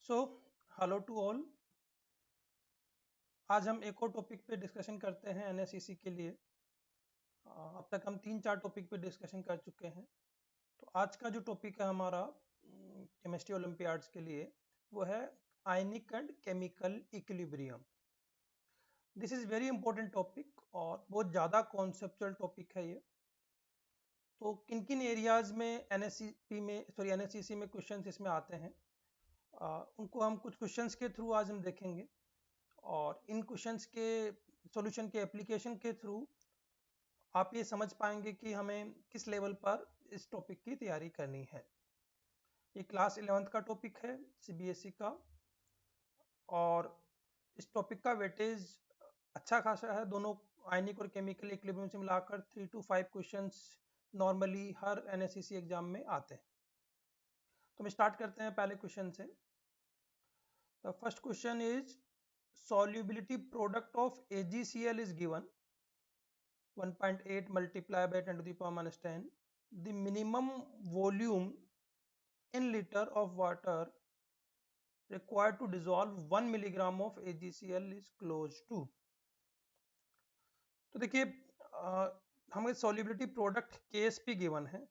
So hello to all. आज हम एक और टॉपिक पे डिस्कशन करते हैं एनएसईसी के लिए। अब तक हम 3-4 टॉपिक पे डिस्कशन कर चुके हैं। तो आज का जो टॉपिक है हमारा केमिस्ट्री ओलंपियाड्स के लिए वो है ionic and chemical equilibrium. This is very important topic और बहुत ज़्यादा कॉन्सेप्चुअल टॉपिक है ये। तो किन किन एरियाज में एनएसईसी में क्वेश्चंस इसमें आते हैं, उनको हम कुछ क्वेश्चंस के थ्रू आज हम देखेंगे और इन क्वेश्चंस के सॉल्यूशन के एप्लीकेशन के थ्रू आप ये समझ पाएंगे कि हमें किस लेवल पर इस टॉपिक की तैयारी करनी है। ये क्लास 11th का टॉपिक है सीबीएसई का और इस टॉपिक का वेटेज अच्छा खासा है। दोनों आयनिक और केमिकल इक्विलिब्रियम से मिलाकर 3 to 5 क्वेश्चंस नॉर्मली हर एनएसईसी एग्जाम में आते हैं। तो हम स्टार्ट करते हैं पहले क्वेश्चन से। The first question is solubility product of AgCl is given 1.8 multiplied by 10 to the power minus 10. The minimum volume in liter of water required to dissolve 1 milligram of AgCl is close to. तो देखिए हमें solubility product KSP given है।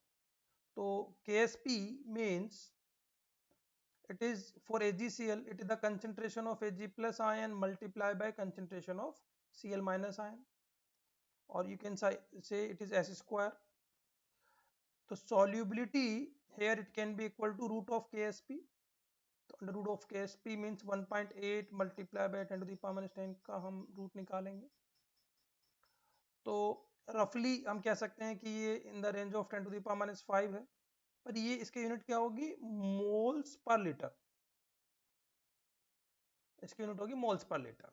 तो KSP means it is for AgCl, it is the concentration of Ag plus ion multiplied by concentration of Cl minus ion, or you can say it is S square. तो solubility here it can be equal to root of KSP. तो under root of KSP means 1.8 multiplied by 10 to the power minus 10 का हम root निकालेंगे। तो रफली हम कह सकते हैं कि ये in the range of 10 to the power minus 5 है, पर ये इसकी यूनिट क्या होगी? Moles per litre. इसकी यूनिट होगी मोल्स पर लीटर।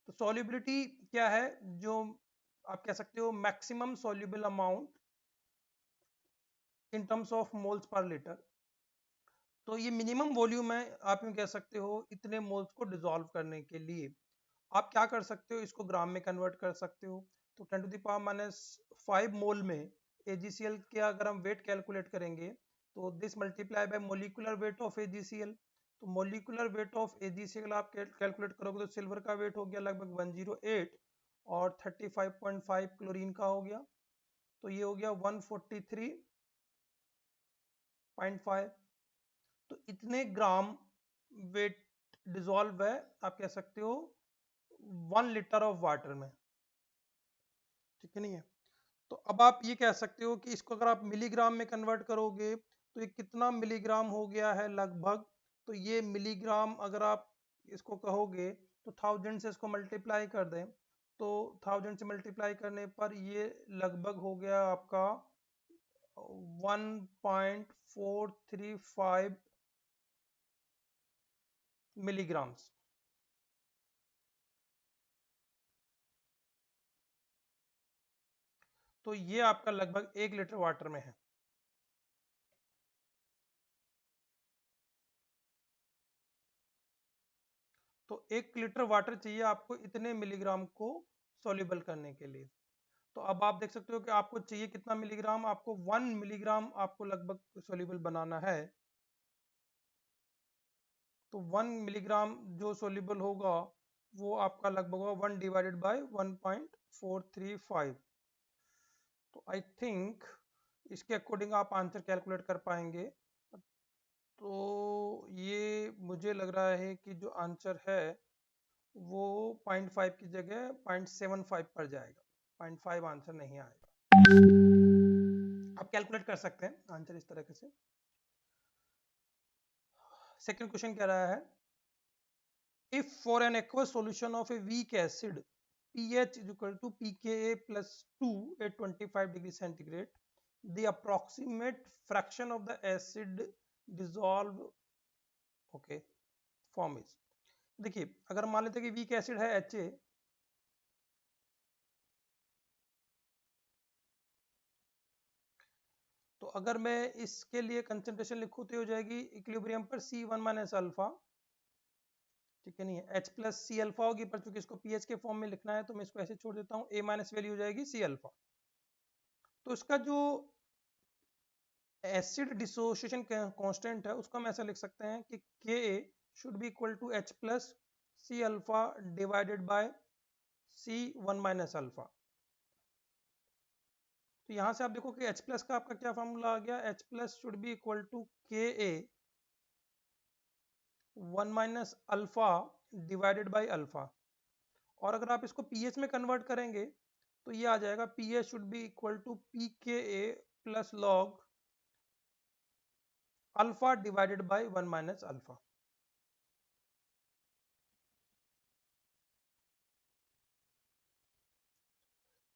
तो सॉल्युबिलिटी क्या है? जो आप कह सकते हो maximum soluble amount in terms of moles per litre. तो ये मिनिमम वॉल्यूम है, आप यूं कह सकते हो, इतने मोल्स को डिसॉल्व करने के लिए। आप क्या कर सकते हो, इसको ग्राम में कन्वर्ट कर सकते हो। तो 10 to the power minus 5 मोल में AgCl के अगर हम वेट कैलकुलेट करेंगे तो this multiply by molecular weight of AgCl। तो मोलिकुलर वेट ऑफ AgCl आप कैलकुलेट करोगे तो सिल्वर का वेट हो गया लगभग 108 और 35.5 क्लोरीन का हो गया, तो ये हो गया 143.5। तो इतने ग्राम वेट डिसॉल्व है, आप कह सकते हो 1 लीटर ऑफ वाटर में, ठीक है नहीं है। तो अब आप ये कह सकते हो कि इसको अगर आप मिलीग्राम में कन्वर्ट करोगे तो ये कितना मिलीग्राम हो गया है लगभग। तो ये मिलीग्राम अगर आप इसको कहोगे तो 1000 से इसको मल्टीप्लाई कर दें, तो 1000 से मल्टीप्लाई करने पर ये लगभग हो गया आपका 1.435 मिलीग्राम्स। तो ये आपका लगभग 1 लीटर वाटर में है। तो 1 लीटर वाटर चाहिए आपको इतने मिलीग्राम को सॉल्युबल करने के लिए। तो अब आप देख सकते हो कि आपको चाहिए कितना मिलीग्राम, आपको 1 मिलीग्राम आपको लगभग सॉल्युबल बनाना है। तो 1 मिलीग्राम जो सॉल्युबल होगा वो आपका लगभग होगा 1 डिवाइडेड बाय 1.435। तो आई थिंक इसके अकॉर्डिंग आप आंसर कैलकुलेट कर पाएंगे। तो ये मुझे लग रहा है कि जो आंसर है वो 0.5 की जगह 0.75 पर जाएगा, 0.5 आंसर नहीं आएगा। आप कैलकुलेट कर सकते हैं आंसर इस तरह से। सेकंड क्वेश्चन कह रहा है if for an aqueous solution of a weak acid pH is equal to pKa plus 2 at 25 degree centigrade, the approximate fraction of the acid dissolved form is। देखिए अगर मान लेते हैं कि वीक एसिड है HA, तो अगर मैं इसके लिए कंसंट्रेशन लिखूं तो हो जाएगी इक्विलिब्रियम पर C1 माइनस अल्फा, ठीक है नहीं है, H प्लस सी अल्फा होगी, पर चूंकि इसको पीएच के फॉर्म में लिखना है तो मैं इसको ऐसे छोड़ देता हूँ, A माइनस वैल्यू हो जाएगी C अल्फा। तो इसका जो एसिड डिसोसिएशन कांस्टेंट है उसको हम ऐसा लिख सकते हैं कि Ka should be equal to H plus c alpha divided by C1 minus alpha. तो यहां से आप देखो कि H प्लस का आपका क्या फॉर्मूला आ गया, H plus should be equal to Ka 1 minus alpha divided by alpha. और अगर आप इसको पीएच में कन्वर्ट करेंगे तो ये आ जाएगा pH should be equal to Pka plus log alpha divided by 1 minus alpha.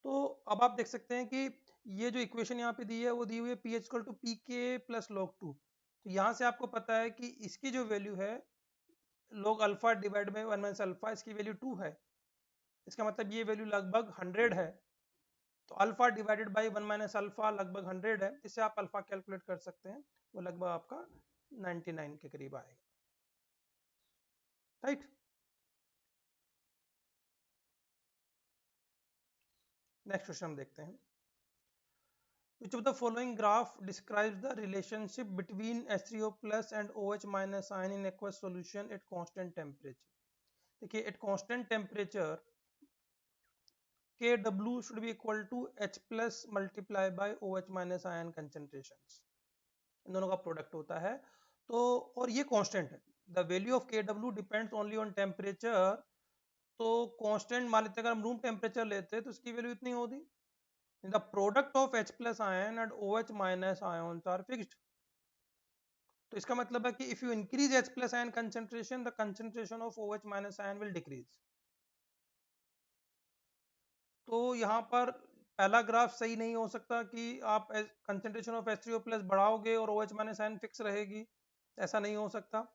तो अब आप देख सकते हैं कि ये जो इक्वेशन यहाँ पे दी है वो दी हुई है p H equal to p K plus log 2। तो यहाँ से आपको पता है कि इसकी जो वैल्यू है log alpha divide by 1 minus alpha, इसकी वैल्यू 2 है। इसका मतलब ये वैल्यू लगभग 100 है। तो alpha divided by 1 minus alpha लगभग 100 है। इससे आप अल्फा कैलकुलेट कर सकते हैं, वो लगभग आपका 99 के करीब आएगा। राइट। नेक्स्ट क्वेश्चन हम देखते हैं। Which of the following graph describes the relationship between H3O plus and OH minus ion in aqueous solution at constant temperature? देखिए at constant temperature Kw should be equal to H plus multiply by OH minus ion concentrations. इन दोनों का product होता है। तो और ये constant है। The value of Kw depends only on temperature. तो कांस्टेंट मान लेते हैं, अगर हम रूम टेम्परेचर लेते हैं तो इसकी वैल्यू इतनी होगी। The product of H plus ion and OH minus ions are fixed. तो इसका मतलब है कि if you increase H plus ion concentration, the concentration of OH minus ion will decrease. तो यहाँ पर पहला ग्राफ सही नहीं हो सकता कि आप कंसेंट्रेशन ऑफ H3O प्लस बढ़ाओगे और OH माइनस आयन फिक्स रहेगी, ऐसा नहीं हो सकता।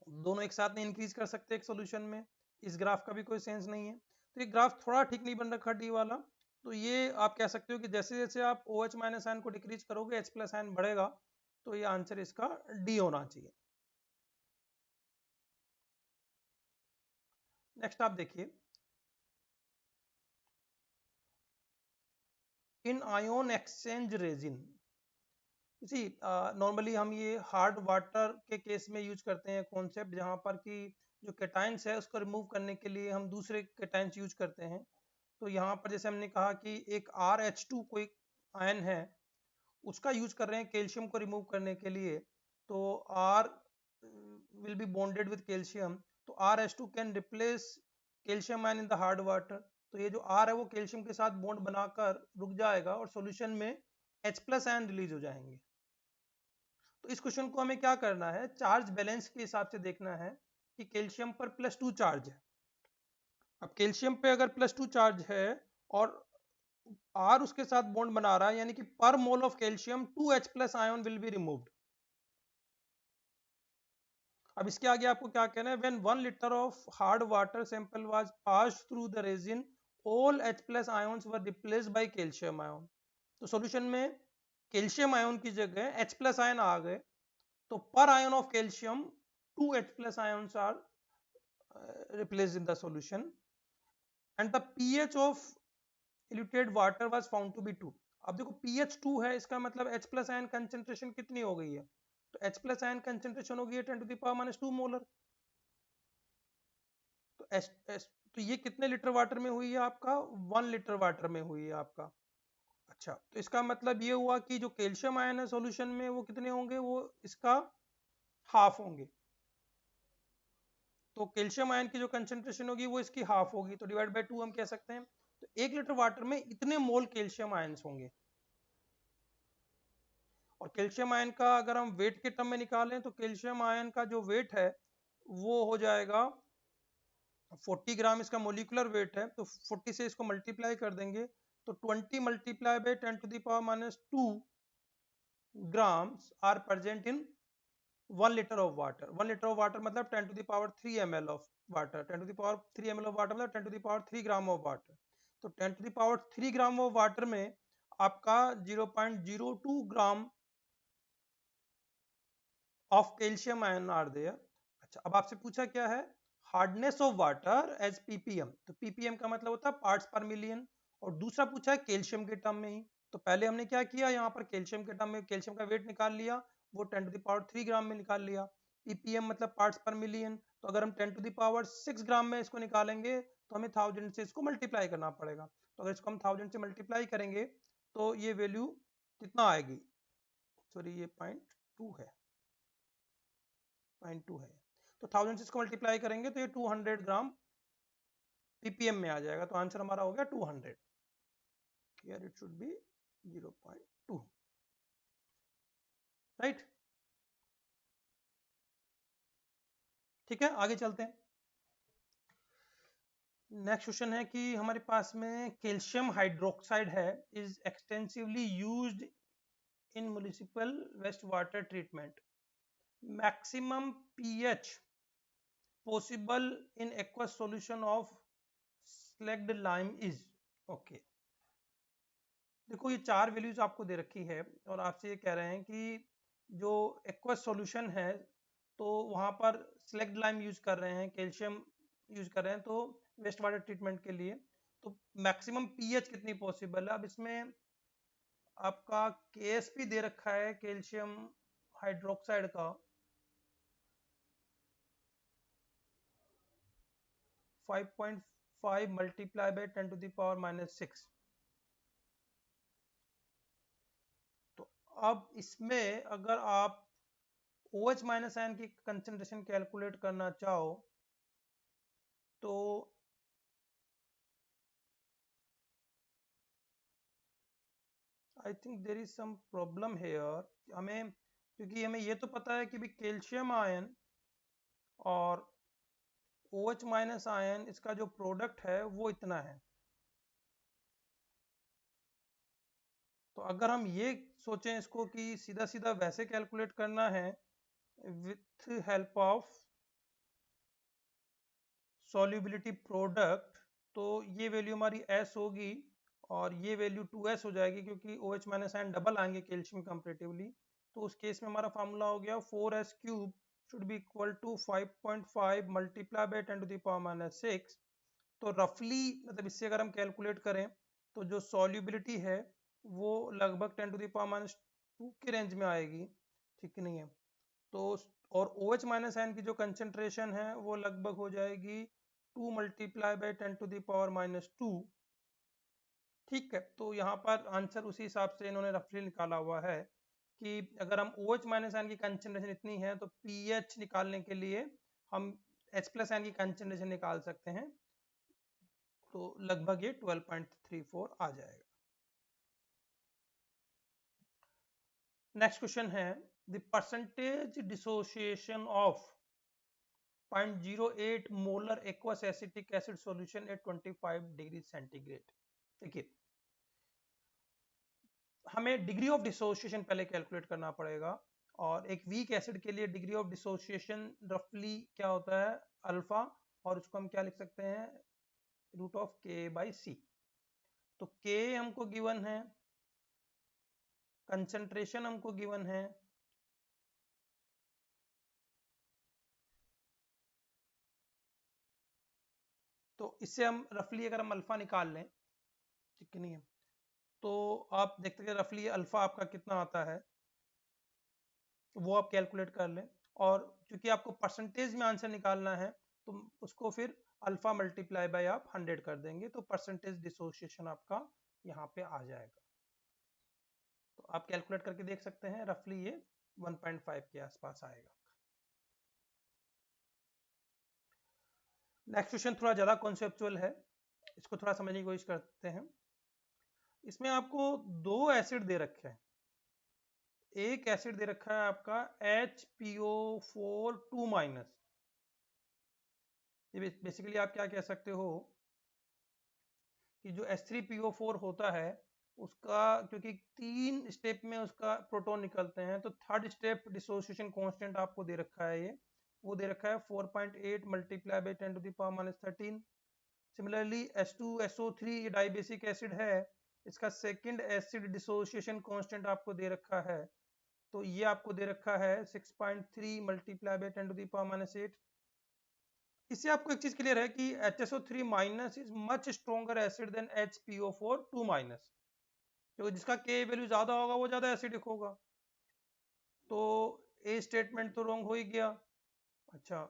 दोनों एक साथ नहीं इंक्रीज कर सकते एक सॉल्यूशन में। इस ग्राफ का भी कोई सेंस नहीं है। तो ये ग्राफ थोड़ा ठीक नहीं बन रखा डी वाला। तो ये आप कह सकते हो कि जैसे जैसे आप OH माइनस आयन को डिक्रीज करोगे H प्लस आयन बढ़ेगा। तो ये आंसर इसका डी होना चाहिए। नेक्स्ट आप देखिए, इन आयोन एक्सचेंज रेजिन। जी नॉर्मली हम ये हार्ड वाटर के केस में यूज करते हैं कॉन्सेप्ट, जहां पर कि जो कैटाइंस है उसको रिमूव करने के लिए हम दूसरे कैटाइंस यूज करते हैं। तो यहाँ पर जैसे हमने कहा कि एक RH2 कोई आयन है, उसका यूज कर रहे हैं कैल्शियम को रिमूव करने के लिए। तो R will be bonded with calcium. तो RH2 can replace calcium ion in the hard water. तो ये जो R है वो कैल्शियम के साथ बॉन्ड बनाकर रुक जाएगा और सॉल्यूशन में H प्लस आयन रिलीज हो जाएंगे। तो इस क्वेश्चन को हमें क्या करना है, चार्ज बैलेंस के हिसाब से देखना है कि कैल्शियम पर +2 चार्ज है। अब कैल्शियम पे अगर +2 चार्ज है और R उसके साथ बॉन्ड बना रहा है, यानी कि पर mole of calcium 2H plus ion will be removed. अब इसके आगे आपको क्या कहना है, when 1 litre of hard water sample was passed through the resin all H plus ions were replaced by calcium ion. तो सॉल्यूशन में कैल्शियम आयन की जगह H प्लस आयन आ गए। तो पर ion of calcium 2H plus ions are replaced in the solution and the pH of eluted water was found to be 2। अब देखो pH 2 है, इसका मतलब H plus ion concentration कितनी हो गई है, तो H plus ion concentration हो गई है 10 to the power minus 2 molar. तो तो ये कितने लीटर वाटर में हुई है आपका, 1 लीटर वाटर में हुई है आपका। अच्छा, तो इसका मतलब ये हुआ कि जो कैल्शियम आयन है सॉल्यूशन में वो कितने होंगे, वो इसका हाफ होंगे। तो कैल्शियम आयन की जो कंसेंट्रेशन होगी वो इसकी हाफ होगी, तो डिवाइड बाय 2 हम कह सकते हैं। तो 1 लीटर वाटर में इतने मोल कैल्शियम आयंस होंगे। और कैल्शियम आयन का अगर हम वेट के टर्म में निकालें तो कैल्शियम आयन का जो वेट है वो हो जाएगा 40 ग्राम, इसका मोलिकुलर वेट है। तो 40 से इसको मल्टीप्लाई कर देंगे तो 20 multiply by 10 to the power minus 2 grams are present in 1 litre of water. 1 litre of water मतलब 10 to the power 3 ml of water. 10 to the power 3 ml of water मतलब 10 to the power 3 gram of water. तो 10 to the power 3 gram of water में आपका 0.02 gram of calcium ion are there. अच्छा, अब आपसे पूछा क्या है, hardness of water as ppm. तो पीपीएम का मतलब होता है पार्ट्स पर मिलियन, और दूसरा पूछा है कैल्शियम के टर्म में ही। तो पहले हमने क्या किया, यहाँ पर कैल्शियम के टर्म में कैल्शियम का वेट निकाल लिया, वो 10⁻³ ग्राम में निकाल लिया। ppm मतलब पार्ट्स पर मिलियन, तो अगर हम 10⁻6 ग्राम में इसको निकालेंगे तो हमें 1000 से इसको मल्टीप्लाई करना पड़ेगा। तो अगर इसको हम 1000 से मल्टीप्लाई करेंगे तो ये वैल्यू कितना आएगी, सॉरी ये 0.2 है, 0.2 है। तो 1000 से इसको मल्टीप्लाई करेंगे तो ये 200 ग्राम ppm में आ जाएगा। तो आंसर हमारा हो गया 200। Here it should be 0.2, right. ठीक है, आगे चलते हैं। नेक्स्ट क्वेश्चन है कि हमारे पास में कैल्शियम हाइड्रोक्साइड है, is extensively used in municipal waste water treatment, maximum pH possible in aqueous solution of slaked lime is. Okay, देखो ये 4 वैल्यूज आपको दे रखी है और आपसे ये कह रहे हैं कि जो एक्वस सॉल्यूशन है तो वहां पर स्लैग्ड लाइम यूज कर रहे हैं, कैल्शियम यूज कर रहे हैं, तो वेस्ट वाटर ट्रीटमेंट के लिए तो मैक्सिमम पीएच कितनी पॉसिबल है। अब इसमें आपका केएसपी दे रखा है कैल्शियम हाइड्रोक्साइड का 5.5 मल्टीप्लाई बाय 10⁻⁻6। तो अब इसमें अगर आप OH माइनस आयन की कंसंट्रेशन कैलकुलेट करना चाहो तो I think there is some problem here. हमें, क्योंकि हमें ये तो पता है कि भी कैल्शियम आयन और OH माइनस आयन इसका जो प्रोडक्ट है वो इतना है। तो अगर हम ये सोचें इसको कि सीधा सीधा वैसे कैलकुलेट करना है with help of solubility product, तो ये वैल्यू हमारी S होगी और ये वैल्यू 2S हो जाएगी, क्योंकि OH माइनस आयन डबल आएंगे कैल्शियम कंपेरेटिवली। तो उस केस में हमारा फार्मूला हो गया 4S³ should be equal to 5.5 multiply by 10⁻⁻6। तो रफली मतलब इससे अगर हम कैलकुलेट करें तो जो सॉल्युबिलिटी है वो लगभग 10⁻⁻2 के रेंज में आएगी, ठीक नहीं है। तो और OH माइनस आयन की जो कंसेंट्रेशन है वो लगभग हो जाएगी 2 मल्टीप्लाई बाय 10⁻²। ठीक है, तो यहाँ पर आंसर उसी हिसाब से इन्होंने रफली निकाला हुआ है कि अगर हम OH माइनस आयन की कंसेंट्रेशन इतनी है तो पीएच निकालने के लिए हम H प्लस आयन की कंसेंट्रेशन निकाल सकते हैं, तो लगभग ये 12.34 आ जाएगा। नेक्स्ट क्वेश्चन है the percentage dissociation of 0.08 molar aqueous acetic acid solution at 25 degree centigrade. देखिए हमें डिग्री ऑफ डिसोसिएशन पहले कैलकुलेट करना पड़ेगा, और एक वीक एसिड के लिए डिग्री ऑफ डिसोसिएशन रफली क्या होता है अल्फा, और उसको हम क्या लिख सकते हैं √K/C। तो K हमको गिवन है, कंसंट्रेशन हमको गिवन है, तो इससे हम रफली अगर हम अल्फा निकाल लें, ठीक नहीं है, तो आप देखते हैं रफली अल्फा आपका कितना आता है वो आप कैलकुलेट कर लें। और क्योंकि आपको परसेंटेज में आंसर निकालना है तो उसको फिर अल्फा मल्टीप्लाई बाय आप 100 कर देंगे, तो परसेंटेज डिसोसिएशन आपका यहाँ पे आ जाएगा। तो आप कैलकुलेट करके देख सकते हैं, रफली ये 1.5 के आसपास आएगा। नेक्स्ट क्वेश्चन थोड़ा ज़्यादा कॉन्सेप्चुअल है, इसको थोड़ा समझने की कोशिश करते हैं। इसमें आपको 2 एसिड दे रखे हैं, एक एसिड दे रखा है आपका HPO4 2-। ये बेसिकली आप क्या कह सकते हो कि जो H3PO4 होता है उसका, क्योंकि 3 स्टेप में उसका प्रोटॉन निकलते हैं, तो थर्ड स्टेप डिसोसिएशन कांस्टेंट आपको दे रखा है, ये वो दे रखा है 4.8 मल्टीप्लाई बाय 10⁻⁻13। सिमिलरली H2SO3 ये डाइबेसिक एसिड है, इसका सेकंड एसिड डिसोसिएशन कांस्टेंट आपको दे रखा है, तो ये आपको दे रखा है 6.3 मल्टीप्लाई बाय 10⁻⁸। इससे आपको एक चीज क्लियर है कि HSO3- is much stronger acid than HPO4 2-। क्योंकि जिसका के वैल्यू ज्यादा होगा वो ज्यादा एसिडिक होगा। तो ए स्टेटमेंट तो रॉन्ग हो ही गया। अच्छा,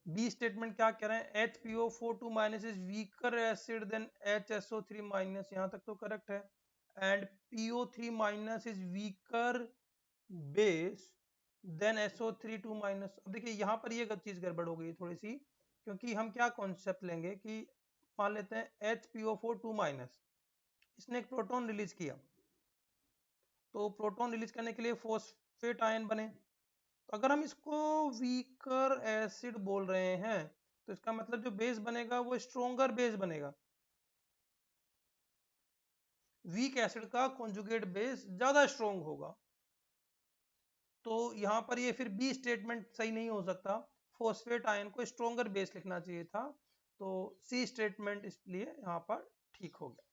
बी स्टेटमेंट क्या कह रहे हैं, HPO4 minus is weaker acid than HSO3 minus, यहाँ तक तो करेक्ट है। And PO3 minus is weaker base than SO3 minus. अब देखिए यहाँ पर ये चीज गड़बड़ हो गई थोड़ी सी, क्योंकि हम क्या कॉन्सेप्ट लेंगे कि मान लेते हैं HPO4 माइनस, इसने एक प्रोटॉन रिलीज किया, तो प्रोटॉन रिलीज करने के लिए फॉस्फेट आयन बने। तो अगर हम इसको वीकर एसिड बोल रहे हैं तो इसका मतलब जो बेस बनेगा वो स्ट्रोंगर बेस बनेगा। वीक एसिड का कॉन्जुगेट बेस ज्यादा स्ट्रोंग होगा। तो यहां पर ये फिर बी स्टेटमेंट सही नहीं हो सकता, फॉस्फेट आयन को स्ट्रोंगर बेस लिखना चाहिए था। तो सी स्टेटमेंट इसलिए यहां पर ठीक हो गया।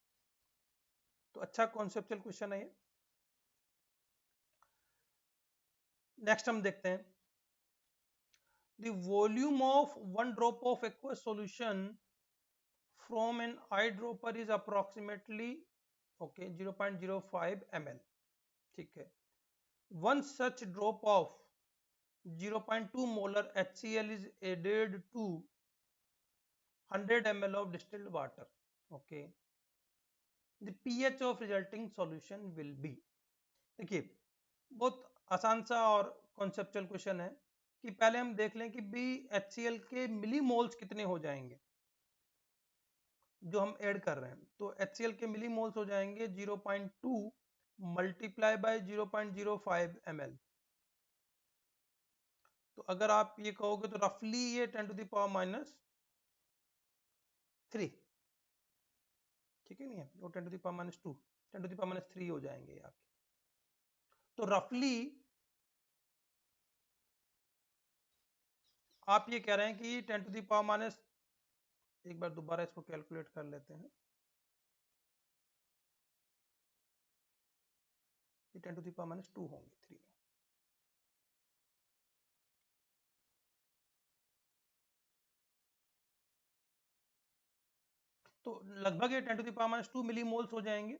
तो अच्छा कॉन्सेप्चुअल क्वेश्चन है ये। नेक्स्ट हम देखते हैं, the volume of one drop of aqueous solution from an eyedropper is approximately 0.05 ml। ठीक है, one such drop of 0.2 molar HCl is added to 100 ml of distilled water। okay, the pH of resulting solution will be। देखिए बहुत आसान सा और conceptual question है कि पहले हम देख लें कि बी HCl के मिलीमोल्स कितने हो जाएंगे जो हम ऐड कर रहे हैं। तो HCl के मिलीमोल्स हो जाएंगे 0.2 मल्टीप्लाई बाय 0.05 ml। तो अगर आप ये कहोगे तो रफली ये 10⁻⁻3, ठीक है नहीं है, वो 10⁻², 10⁻³ हो जाएंगे आपके। तो रफली आप ये कह रहे हैं कि 10⁻⁻, एक बार दोबारा इसको कैलकुलेट कर लेते हैं, 10⁻² होंगे 3। तो लगभग ये 10⁻² मिलीमोल्स हो जाएंगे।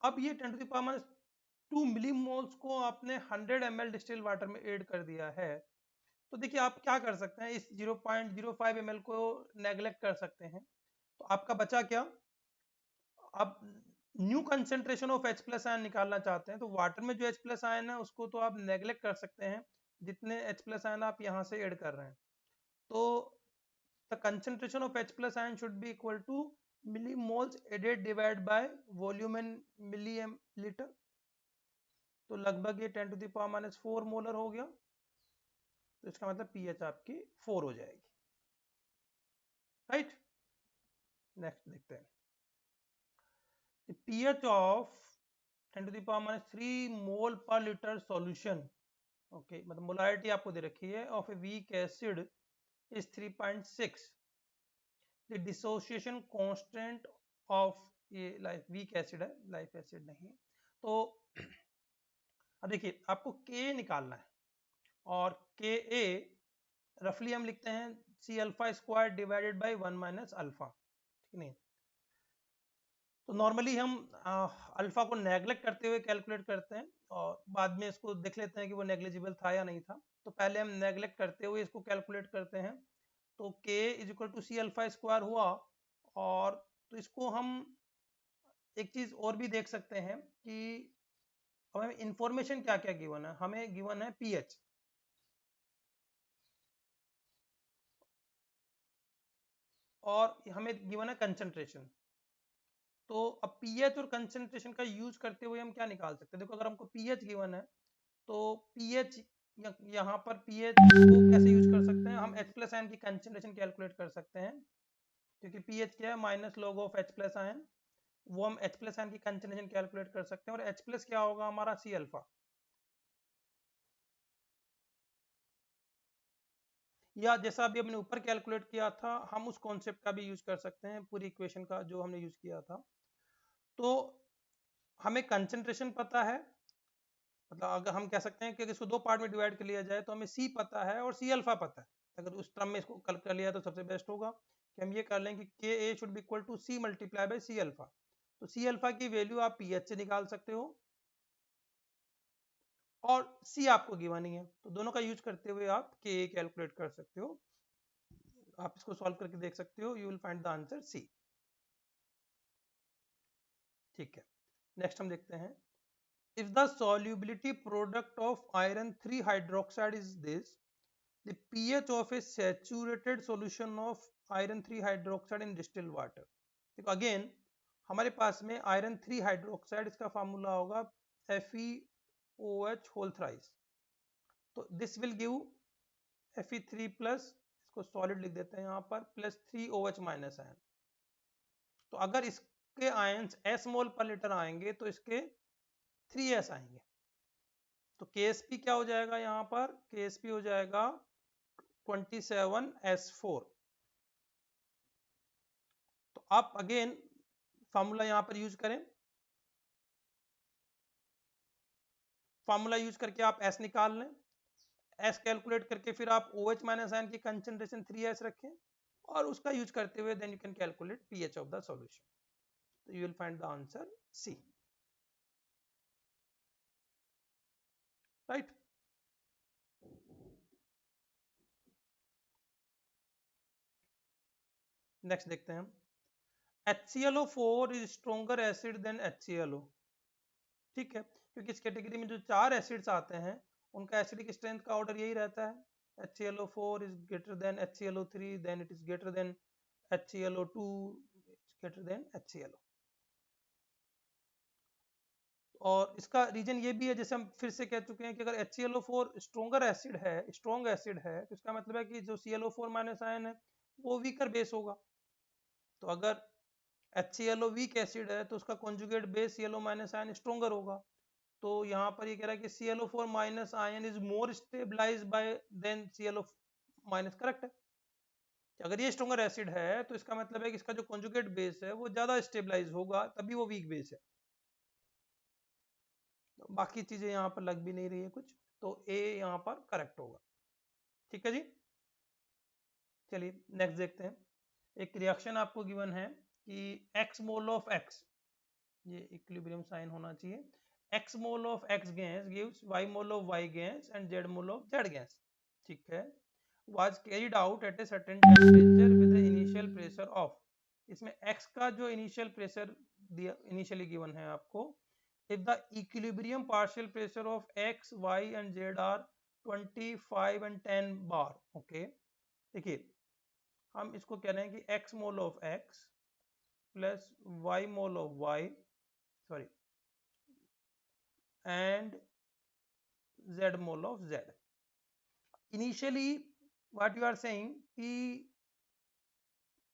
अब ये 10⁻² मिलीमोल्स को आपने 100 ml डिस्टिल वाटर में ऐड कर दिया है। तो देखिए आप क्या कर सकते हैं, इस 0.05 ml को नेग्लेक्ट कर सकते हैं। तो आपका बचा क्या, अब new concentration of H plus ion निकालना चाहते हैं, तो वाटर में जो H प्लस आयन है उसको तो आप नेग्लेक्ट कर सकते हैं जितने H प्लस आयन आप यहाँ से ऐड कर रहे हैं। तो the concentration of H plus ion should be equal to millimoles added divide by volume in millilitre. तो लगभग ये 10⁻⁴ मोलर हो गया। तो इसका मतलब पीएच आपकी 4 हो जाएगी, राइट। नेक्स्ट देखते हैं, pH of 10⁻³ मोल पर लीटर सॉल्यूशन, ओके, मतलब मोलारिटी आपको दे रखी है of a weak acid is 3.6। The dissociation constant of, ये लाइफ वीक एसिड है, लाइफ एसिड नहीं है। तो अब देखिए आपको के निकालना है, और के ए रफली हम लिखते हैं C∝² divided by 1 minus alpha, ठीक नहीं। तो नॉर्मली हम अल्फा को नेग्लेक्ट करते हुए कैलकुलेट करते हैं, और बाद में इसको देख लेते हैं कि वो नेग्लिजिबल था या नहीं था। तो पहले हम नेग्लेक्ट करते हुए इसको कैलकुलेट करते हैं। तो k is equal to C∝² हुआ। और तो इसको हम एक चीज और भी देख सकते हैं कि हमें इंफॉर्मेशन क्या क्या गिवन है, हमें गिवन है pH, और हमें गिवन है कंसंट्रेशन। तो अब pH और कंसंट्रेशन का यूज करते हुए हम क्या निकाल सकते हैं, देखो अगर हमको pH गिवन है तो pH, यहाँ पर pH को कैसे यूज कर सकते हैं, हम H प्लस आयन की कंसंट्रेशन कैलकुलेट कर सकते हैं, क्योंकि pH क्या है, minus log of H plus ion. वो हम H प्लस आयन की कंसंट्रेशन कैलकुलेट कर सकते हैं, और H प्लस क्या होगा हमारा C अल्फा। या जैसा अभी हमने ऊपर कैलकुलेट किया था, हम उस कॉन्सेप्ट का भी यूज कर सकते हैं, पूरी इक्वेशन का जो हमने यूज किया था। तो हमें कंसंट्रेशन पता है, मतलब अगर हम कह सकते हैं कि इसको दो पार्ट में डिवाइड कर लिया जाए तो हमें C पता है और C अल्फा पता है। अगर उस टर्म में इसको कर लिया तो सबसे बेस्ट होगा। कि हम ये कर लें कि K a should be equal to C multiply by C alpha. तो सी अल्फा की वैल्यू आप पी एच से निकाल सकते हो और सी आपको गिवन ही है, तो दोनों का यूज करते हुए आप के ए कैलकुलेट कर सकते हो। आप इसको सॉल्व करके देख सकते हो, you will find the answer C. ठीक है, नेक्स्ट हम देखते हैं, if the solubility product of iron 3 hydroxide is this, the pH of a saturated solution of iron 3 hydroxide in distilled water। देखो अगेन हमारे पास में आयरन 3 हाइड्रोक्साइड, इसका फार्मूला होगा FeOH होल थ्राइस, तो this will give Fe3 plus, इसको solid लिख देते हैं यहाँ पर, प्लस 3OH माइनस आयन। तो अगर इसके आयंस S मोल पर लीटर आएंगे तो इसके 3S आएंगे, तो KSP क्या हो जाएगा, यहाँ पर KSP हो जाएगा 27S4। तो आप अगेन फार्मूला यहाँ पर यूज करें, फार्मूला यूज करके आप S निकाल लें, S कैलकुलेट करके फिर आप OH माइनस आयन की कंसंट्रेशन 3S रखें और उसका यूज करते हुए then you can calculate pH of the solution, तो you will find the answer C, right. Next देखते हैं हम, HClO4 is stronger acid than HClO। ठीक है, क्योंकि इस कैटेगरी में जो 4 एसिड्स आते हैं उनका एसिडिक स्ट्रेंथ का ऑर्डर यही रहता है, HClO4 is greater than HClO3, then it is greater than HClO2, greater than HClO। और इसका रीजन ये भी है, जैसे हम फिर से कह चुके हैं कि अगर HClO4 स्ट्रोंगर एसिड है, स्ट्रॉन्ग एसिड है, तो इसका मतलब है कि जो ClO4 माइनस आयन है वो वीकर बेस होगा। तो अगर HClO वीक एसिड है तो उसका conjugate base Cl minus ion stronger होगा। तो यहाँ पर ये कह रहा है कि ClO4 minus ion is more stabilised by than ClO minus, correct है। अगर ये स्ट्रोंगर एसिड है तो इसका मतलब है कि इसका जो कॉन्जुगेट बेस है वो ज्यादा स्टेबलाइज होगा, तभी वो वीक बेस है। तो बाकी चीजें यहाँ पर लग भी नहीं रही है कुछ, तो ए यहाँ पर करेक्ट होगा। ठीक है जी, चलिए नेक्स्ट देखते हैं। एक रिएक्शन आपको गिवन है कि x मोल ऑफ x, ये इक्विलिब्रियम साइन होना चाहिए, x mole of x gas gives y mole of y gas and z mole of z gas. ठीक है, was carried out at a certain temperature with the initial pressure of, इसमें x का जो initial pressure दिया, initially given है आपको, if the equilibrium partial pressure of x y and z are 25 and 10 bar। Okay, देखिए हम इसको कह रहे हैं कि x mole of x plus y mole of y, sorry, and z mole of z। Initially what you are saying कि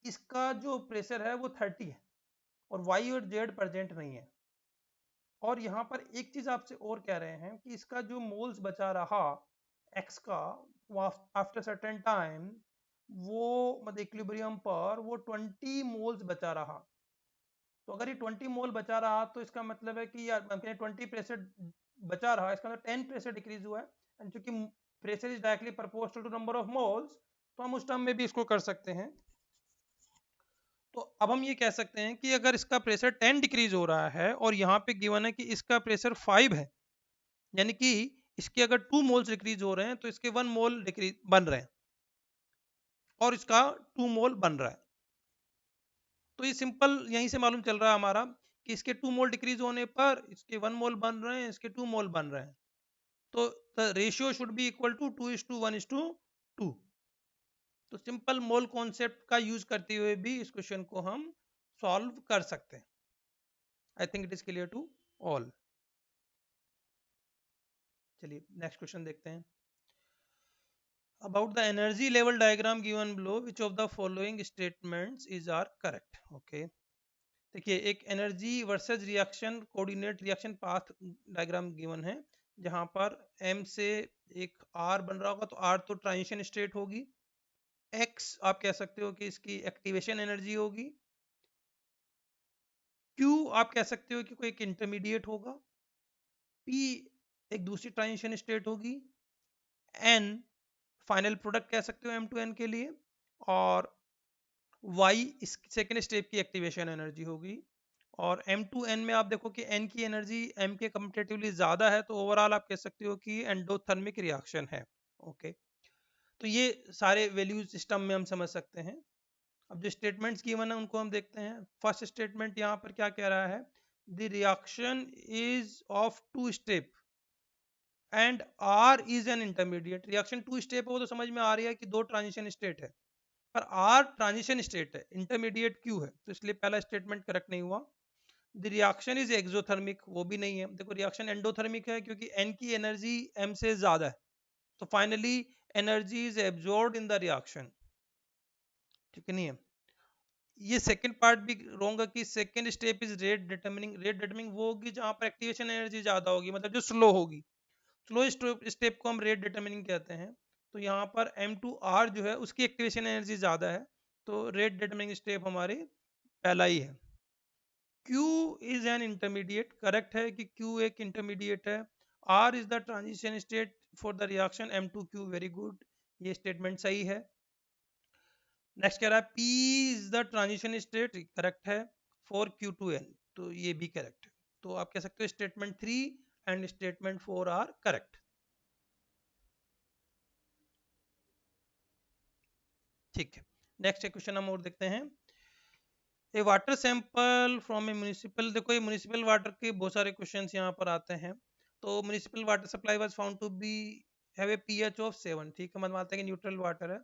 इसका जो प्रेशर है वो 30 है और y और z प्रेजेंट नहीं है। और यहाँ पर एक चीज आपसे और कह रहे हैं कि इसका जो मोल्स बचा रहा x का आफ्टर सर्टेन टाइम, वो मतलब इक्विलिब्रियम पर वो 20 मोल्स बचा रहा। तो अगर ये 20 मोल बचा रहा तो इसका मतलब है कि यार 20 प्रेशर बचा रहा, इसका मतलब 10 प्रेशर डिक्रीज हुआ है, एंड चूंकि pressure is directly proportional to number of moles, तो हम उस टर्म में भी इसको कर सकते हैं। तो अब हम ये कह सकते हैं कि अगर इसका प्रेशर 10 डिक्रीज हो रहा है और यहाँ पे गिवन है कि इसका प्रेशर 5 है, यानी कि इसके अगर 2 मोल्स डिक्रीज हो रहे हैं तो इसके 1 मोल डिक्रीज बन रहे हैं और इसका 2 मोल बन रहा है। तो ये सिंपल यहीं से मालूम चल रहा है हमारा कि इसके 2 मोल डिक्रीज होने पर इसके 1 मोल बन रहे हैं, इसके 2 मोल बन रहे हैं। तो the ratio should be equal to 2:1:2। तो सिंपल मोल कॉन्सेप्ट का यूज करते हुए भी इस क्वेश्चन को हम सॉल्व कर सकते हैं। I think it is clear to all. चलिए नेक्स्ट क्वेश्चन देखते हैं। About the energy level diagram given below, which of the following statements is are correct? Okay, देखिए एक energy versus reaction coordinate reaction path diagram given है, जहां पर M से एक R बन रहा होगा, तो R तो ट्रांजिशन स्टेट होगी, X आप कह सकते हो कि इसकी एक्टिवेशन एनर्जी होगी, Q आप कह सकते हो कि कोई एक इंटरमीडिएट होगा, P एक दूसरी ट्रांजिशन स्टेट होगी, N फाइनल प्रोडक्ट कह सकते हो M to N के लिए, और Y इस सेकेंड स्टेप की एक्टिवेशन एनर्जी होगी। और M2N में आप देखो कि N की एनर्जी M के कंपेरेटिवली ज़्यादा है, तो ओवरऑल आप कह सकते हो कि एंडोथर्मिक रिएक्शन है। ओके, तो ये सारे वैल्यूज सिस्टम में हम समझ सकते हैं। अब जो स्टेटमेंट्स गिवन है उनको हम देखते हैं। फर्स्ट स्टेटमेंट यहाँ पर क्या कह रहा है, the reaction is of two step and R is an intermediate. Reaction two step है वो तो समझ में आ रही है कि दो ट्रांजिशन स्टेट है, पर आर ट्रांजिशन स्टेट है, इंटरमीडिएट क्यों है, तो इसलिए पहला स्टेटमेंट करेक्ट नहीं हुआ। द रिएक्शन इज एक्सोथर्मिक, वो भी नहीं है। देखो रिएक्शन एंडोथर्मिक है क्योंकि एन की एनर्जी एम से ज्यादा है, तो finally energy is absorbed in the reaction, ठीक है नहीं है। ये सेकंड पार्ट भी रॉन्ग है कि second step is rate determining. Rate determining वो होगी जहां पर एक्टिवेशन एनर्जी ज्यादा होगी, मतलब जो स्लो होगी। स्लो स्टेप को हम रेट डिटरमिनिंग कहते हैं। तो यहाँ पर M2R जो है उसकी एक्टिवेशन एनर्जी ज्यादा है, तो रेट डिटरमिनिंग स्टेप हमारे पहला ही है। Q is an intermediate, correct है कि Q एक इंटरमीडिएट है। R is the transition state for the reaction M2Q, very good, ये स्टेटमेंट सही है। नेक्स्ट कह रहा है P is the transition state, correct है, फॉर Q2N, तो ये भी करेक्ट है। तो आप कह सकते हो statement 3 and statement 4 are correct. ठीक है, नेक्स्ट क्वेश्चन हम और देखते हैं। A water sample from a municipal, देखो ये म्यूनिसिपल वाटर के बहुत सारे क्वेश्चंस यहाँ पर आते हैं। तो municipal water supply was found to be have a pH of 7, ठीक है, मतलब मानते हैं कि न्यूट्रल वाटर है।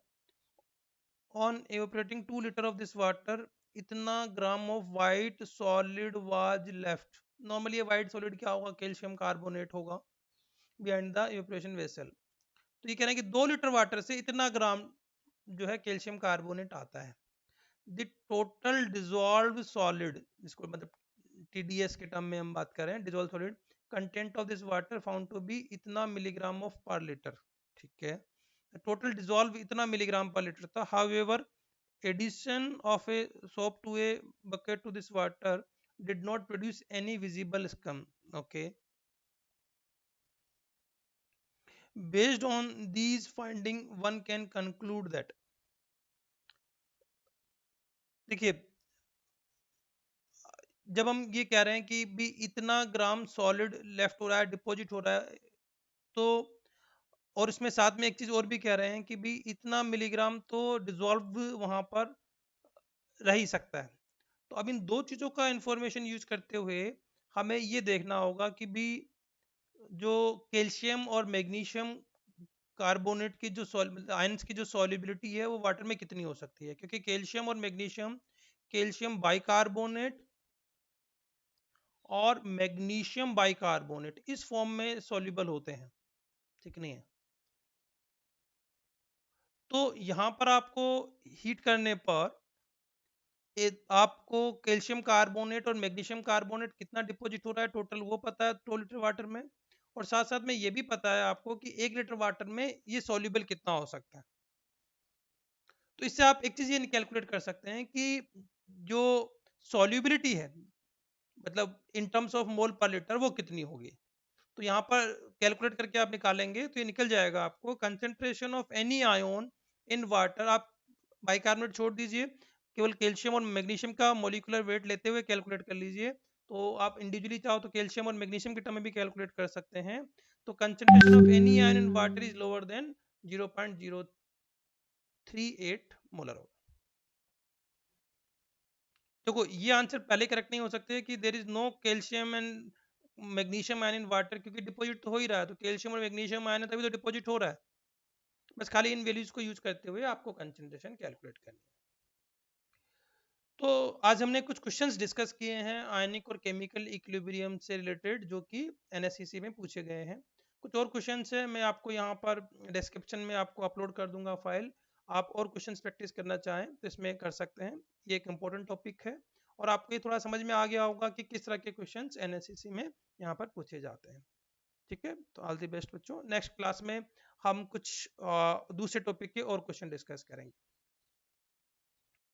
On evaporating 2 litre of this water, इतना gram of white solid was left. Normally ये वाइट सॉलिड क्या होगा, कैल्शियम कार्बोनेट होगा बिहाइंड द एवोपरेशन वेसल। तो ये कह रहे हैं कि 2 लीटर वाटर से इतना ग्राम जो है कैल्शियम कार्बोनेट आता है। द टोटल डिजॉल्व सॉलिड, जिसको मतलब TDS के टर्म में हम बात करें, dissolve solid content of this water found to be इतना मिलीग्राम ऑफ पर लीटर, ठीक है। टोटल डिजॉल्व इतना मिलीग्राम पर लीटर था। However addition of a soap to a bucket to this water did not produce any visible scum. Okay, based on these finding one can conclude that, देखिए जब हम ये कह रहे हैं कि भी इतना ग्राम सॉलिड लेफ्ट हो रहा है, डिपॉजिट हो रहा है, तो और इसमें साथ में एक चीज और भी कह रहे हैं कि भी इतना मिलीग्राम तो डिजॉल्व वहां पर रह ही सकता है। तो अब इन दो चीजों का इंफॉर्मेशन यूज करते हुए हमें ये देखना होगा कि भी जो कैल्शियम और मैग्नीशियम कार्बोनेट की जो आयंस की जो सॉल्युबिलिटी है वो वाटर में कितनी हो सकती है, क्योंकि कैल्शियम और मैग्नीशियम, कैल्शियम बाइकार्बोनेट और मैग्नीशियम बाइकार्बोनेट इस फॉर्म में सॉल्युबल होते हैं, ठीक नहीं है। तो यहां पर आपको हीट करने पर आपको कैल्शियम कार्बोनेट और मैग्नीशियम कार्बोनेट कितना डिपॉजिट हो रहा है टोटल वो पता है 2 लीटर वाटर में, और साथ साथ में ये भी पता है आपको कि 1 लीटर वाटर में ये सॉल्युबल कितना हो सकता है। तो इससे आप एक चीज ये कैलकुलेट कर सकते हैं कि जो सॉल्युबिलिटी है, मतलब इन टर्म्स ऑफ मोल पर लीटर, वो कितनी होगी। तो यहाँ पर कैलकुलेट करके आप निकालेंगे तो ये निकल जाएगा आपको concentration of any ion in water. आप बाइकार्बोनेट छोड़ दीजिए, केवल कैल्शियम और मैग्नीशियम का मोलिकुलर वेट लेते हुए कैलकुलेट कर लीजिए। तो आप इंडिविजुअली चाहो तो कैल्शियम और मैग्नीशियम के टर्म में भी कैलकुलेट कर सकते हैं। तो concentration of any ion in water is lower than 0.038 molar होगा। देखो ये आंसर पहले करेक्ट नहीं हो सकते कि there is no calcium and magnesium ion in water, क्योंकि डिपॉजिट तो हो ही रहा है, तो कैल्शियम और मैग्नीशियम आयन है तभी तो डिपॉजिट हो रहा है। बस खाली इन वैल्यूज को यूज करते हुए आपको कंसंट्रेशन कैलकुलेट करनी है। तो आज हमने कुछ क्वेश्चंस डिस्कस किए हैं आयनिक और केमिकल इक्विलिब्रियम से रिलेटेड, जो कि NSCC में पूछे गए हैं। कुछ और क्वेश्चंस है, मैं आपको यहाँ पर डिस्क्रिप्शन में आपको अपलोड कर दूंगा फाइल। आप और क्वेश्चंस प्रैक्टिस करना चाहें तो इसमें कर सकते हैं। ये एक इम्पोर्टेंट टॉपिक है और आपको ये थोड़ा समझ में आ गया होगा कि किस तरह के क्वेश्चंस NSCC में यहाँ पर पूछे जाते हैं। ठीक है, तो ऑल द बेस्ट बच्चों। नेक्स्ट क्लास में हम कुछ दूसरे टॉपिक के और क्वेश्चन डिस्कस करेंगे।